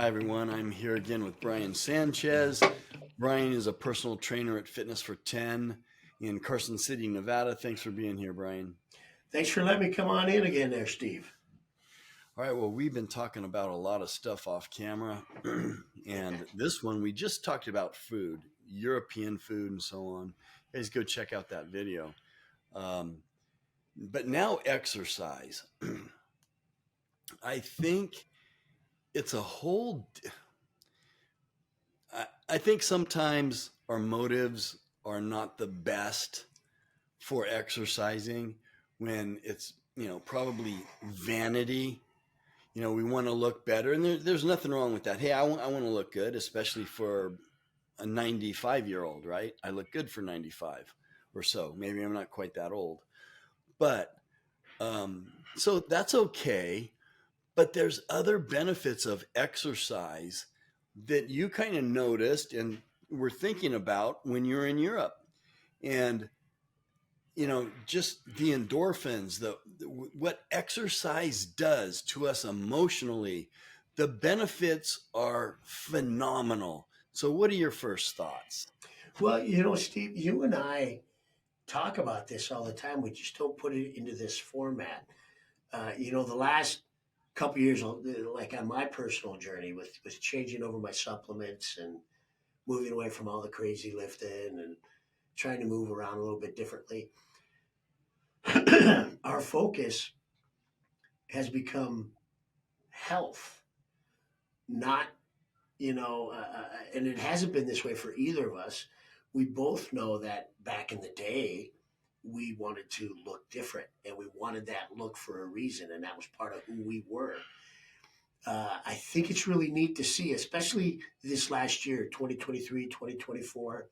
everyone. I'm here again with Brian Sanchez. Brian is a personal trainer at Fitness for 10 in Carson City, Nevada. Thanks for being here, Brian. Thanks for letting me come on in again there, Steve. All right, well, we've been talking about a lot of stuff off camera. And this one, we just talked about food, European food, and so on. You guys go check out that video. Um, but now, exercise. I think it's a whole. I think sometimes our motives are not the best for exercising when it's, probably vanity. We want to look better, and there's nothing wrong with that. Hey, I want to look good, especially for a 95-year-old, right? I look good for 95 or so. Maybe I'm not quite that old, but so that's okay. But there's other benefits of exercise that you kind of noticed and were thinking about when you're in Europe. And just the endorphins, what exercise does to us emotionally, the benefits are phenomenal. So what are your first thoughts? Well, Steve, you and I talk about this all the time. We just don't put it into this format. The last couple of years, like on my personal journey with changing over my supplements and moving away from all the crazy lifting and trying to move around a little bit differently, our focus has become health, not and it hasn't been this way for either of us. We both know that back in the day, we wanted to look different and we wanted that look for a reason. And that was part of who we were. I think it's really neat to see, especially this last year, 2023, 2024.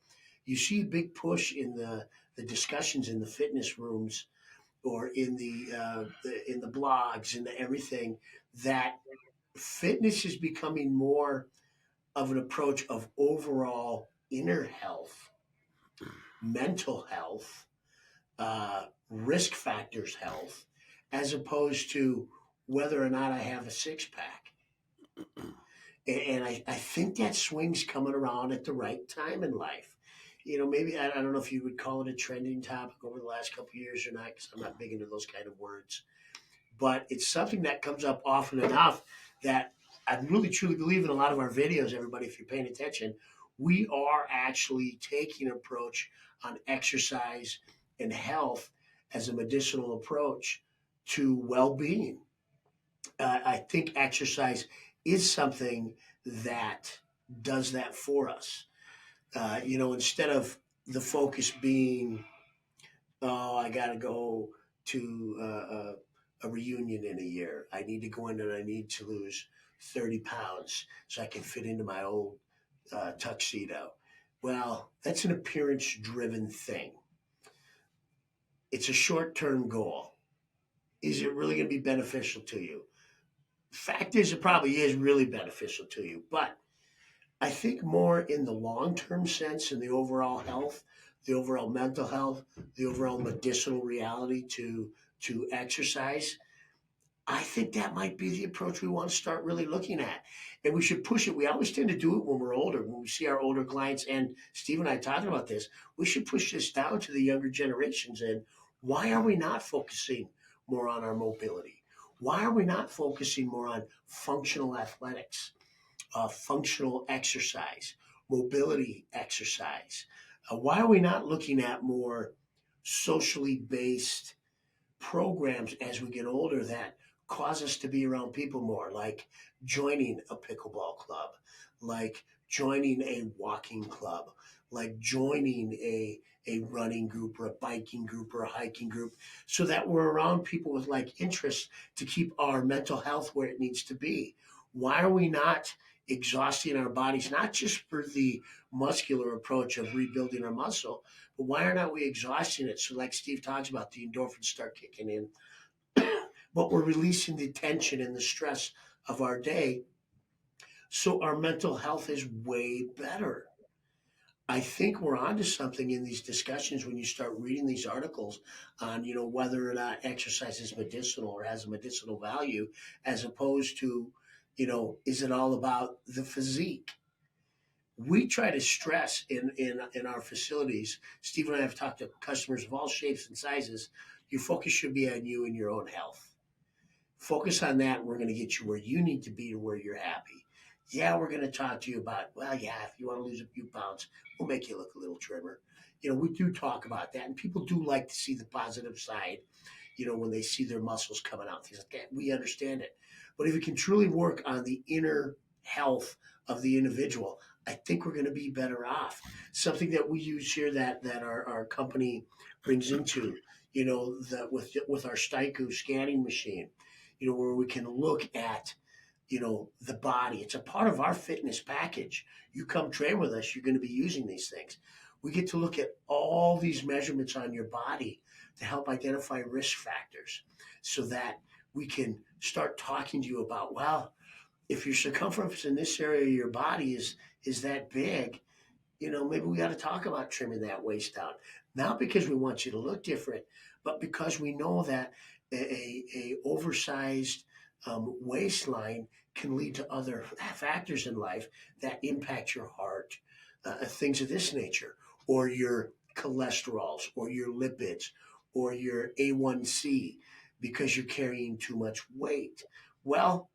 You see a big push in the discussions in the fitness rooms or in the blogs and everything that fitness is becoming more of an approach of overall inner health, mental health, risk factors health, as opposed to whether or not I have a six pack. And I think that swing's coming around at the right time in life. Maybe I don't know if you would call it a trending topic over the last couple of years or not, because I'm not big into those kind of words. But it's something that comes up often enough that I really truly believe in a lot of our videos, everybody, if you're paying attention, we are actually taking an approach on exercise and health as a medicinal approach to well-being. I think exercise is something that does that for us. Instead of the focus being, oh, I got to go to a reunion in a year. I need to go in and I need to lose 30 pounds so I can fit into my old tuxedo. Well, that's an appearance driven thing. It's a short term goal. Is it really going to be beneficial to you? Fact is, it probably is really beneficial to you. But I think more in the long term sense, in the overall health, the overall mental health, the overall medicinal reality to exercise, I think that might be the approach we want to start really looking at. And we should push it. We always tend to do it when we're older, when we see our older clients. And Steve and I talking about this. We should push this down to the younger generations. And why are we not focusing more on our mobility? Why are we not focusing more on functional athletics, functional exercise, mobility exercise? Why are we not looking at more socially based programs as we get older that cause us to be around people more, like joining a pickleball club, like joining a walking club, like joining a running group or a biking group or a hiking group, so that we're around people with like interests to keep our mental health where it needs to be. Why are we not exhausting our bodies, not just for the muscular approach of rebuilding our muscle, but why are not we exhausting it? So like Steve talks about, the endorphins start kicking in, but we're releasing the tension and the stress of our day. So our mental health is way better. I think we're onto something in these discussions when you start reading these articles on, whether or not exercise is medicinal or has a medicinal value, as opposed to, Is it all about the physique? We try to stress in our facilities. Steve and I have talked to customers of all shapes and sizes. Your focus should be on you and your own health. Focus on that. And we're going to get you where you need to be to where you're happy. Yeah, we're going to talk to you about, well, yeah, if you want to lose a few pounds, we'll make you look a little trimmer. We do talk about that, and people do like to see the positive side, when they see their muscles coming out, things like that. We understand it. But if we can truly work on the inner health of the individual, I think we're going to be better off. Something that we use here that our company brings into, that with our Steiku scanning machine, where we can look at, the body. It's a part of our fitness package. You come train with us, you're going to be using these things. We get to look at all these measurements on your body to help identify risk factors so that we can start talking to you about, well, if your circumference in this area of your body is that big, maybe we got to talk about trimming that waist down. Not because we want you to look different, but because we know that a oversized waistline can lead to other factors in life that impact your heart, things of this nature, or your cholesterols, or your lipids, or your A1C, because you're carrying too much weight. Well,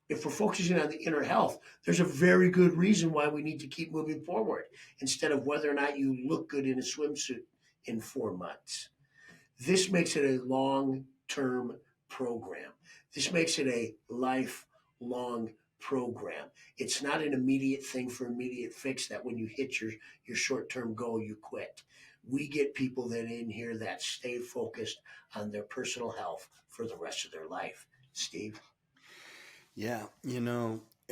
if we're focusing on the inner health, there's a very good reason why we need to keep moving forward instead of whether or not you look good in a swimsuit in 4 months. This makes it a long-term program. This makes it a lifelong program. It's not an immediate thing for immediate fix that when you hit your short-term goal, you quit. We get people that in here that stay focused on their personal health for the rest of their life. Steve? Yeah,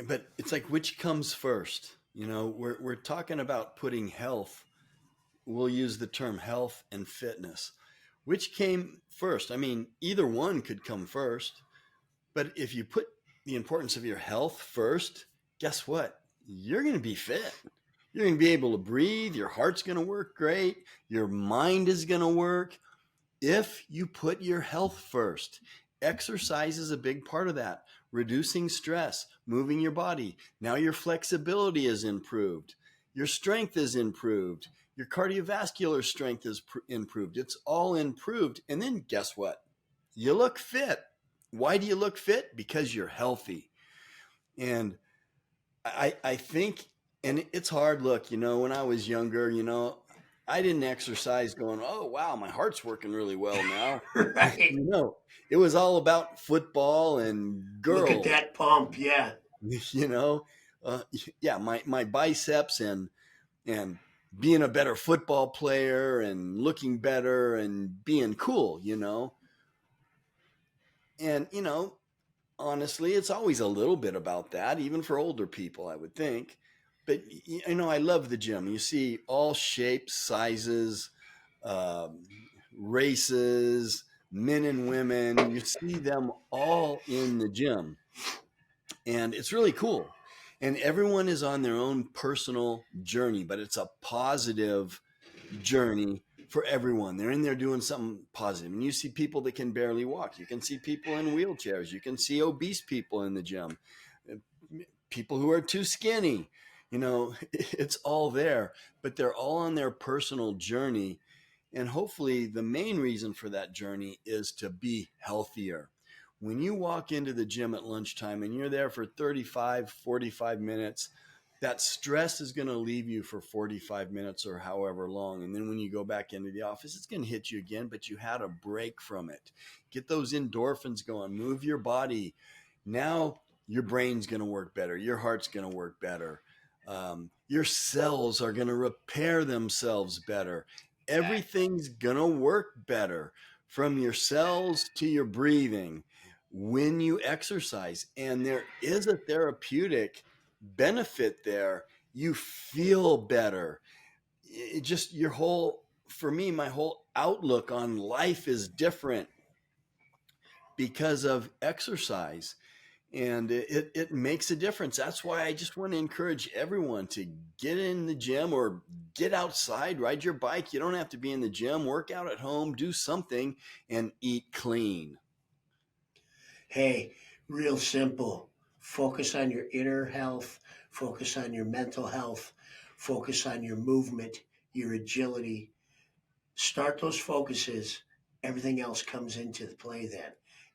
but it's like which comes first? We're talking about putting health. We'll use the term health and fitness. Which came first? I mean, either one could come first, but if you put the importance of your health first, guess what? You're going to be fit. You're going to be able to breathe. Your heart's going to work great. Your mind is going to work. If you put your health first, exercise is a big part of that. Reducing stress, moving your body. Now your flexibility is improved. Your strength is improved. Your cardiovascular strength is improved. It's all improved. And then guess what? You look fit. Why do you look fit? Because you're healthy. And I think, and it's hard. Look, when I was younger, I didn't exercise going, oh, wow, my heart's working really well now. Right. It was all about football and Look at girls, that pump. Yeah. you know, uh, yeah, my biceps and being a better football player and looking better and being cool. And, honestly, it's always a little bit about that, even for older people, I would think. But, I love the gym. You see all shapes, sizes, um, races, men and women. You see them all in the gym. And it's really cool. And everyone is on their own personal journey, but it's a positive journey for everyone. They're in there doing something positive. And you see people that can barely walk. You can see people in wheelchairs. You can see obese people in the gym, people who are too skinny. It's all there, but they're all on their personal journey. And hopefully, the main reason for that journey is to be healthier. When you walk into the gym at lunchtime and you're there for 35, 45 minutes, that stress is going to leave you for 45 minutes or however long. And then when you go back into the office, it's going to hit you again, but you had a break from it. Get those endorphins going, move your body. Now your brain's going to work better. Your heart's going to work better. Your cells are going to repair themselves better. Everything's going to work better from your cells to your breathing when you exercise. And there is a therapeutic benefit there. You feel better. It just for me, my whole outlook on life is different because of exercise. And it makes a difference. That's why I just want to encourage everyone to get in the gym or get outside, ride your bike. You don't have to be in the gym, work out at home, do something, and eat clean. Hey, real simple. Focus on your inner health, focus on your mental health, focus on your movement, your agility. Start those focuses. Everything else comes into the play then.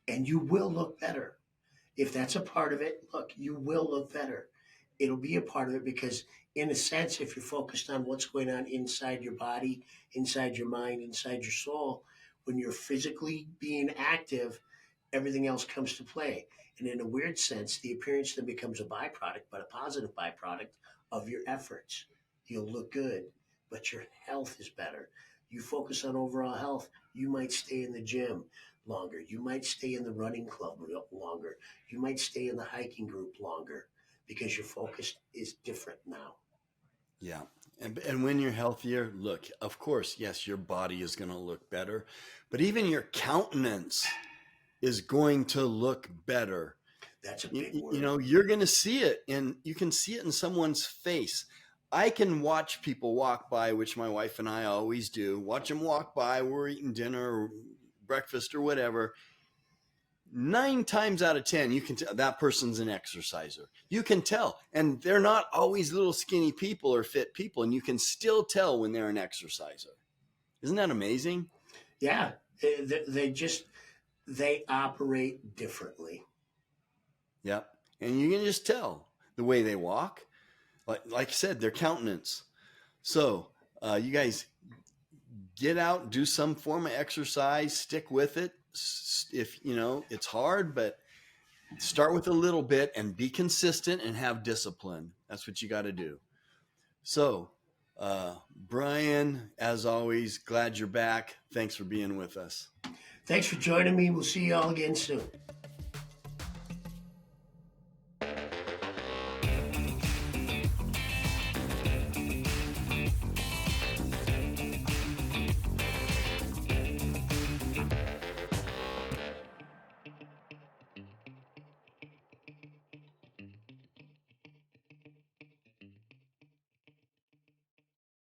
And you will look better. If that's a part of it, look, you will look better. It'll be a part of it because, in a sense, if you're focused on what's going on inside your body, inside your mind, inside your soul, when you're physically being active, everything else comes to play. And in a weird sense, the appearance then becomes a byproduct, but a positive byproduct of your efforts. You'll look good, but your health is better. You focus on overall health, you might stay in the gym longer. You might stay in the running club longer. You might stay in the hiking group longer because your focus is different now. Yeah. And when you're healthier, look, of course, yes, your body is going to look better, but even your countenance is going to look better. That's a You, big you word. know, you're going to see it, and you can see it in someone's face. I can watch people walk by, which my wife and I always do. Watch them walk by. We're eating dinner or breakfast or whatever. 9 times out of 10, you can tell that person's an exerciser. You can tell. And they're not always little skinny people or fit people. And you can still tell when they're an exerciser. Isn't that amazing? Yeah, they just they operate differently. Yep. And you can just tell the way they walk. Like I said, their countenance. So you guys get out, do some form of exercise, stick with it. If you know it's hard, but start with a little bit and be consistent and have discipline. That's what you got to do. So, Brian, as always, glad you're back. Thanks for being with us. Thanks for joining me. We'll see you all again soon.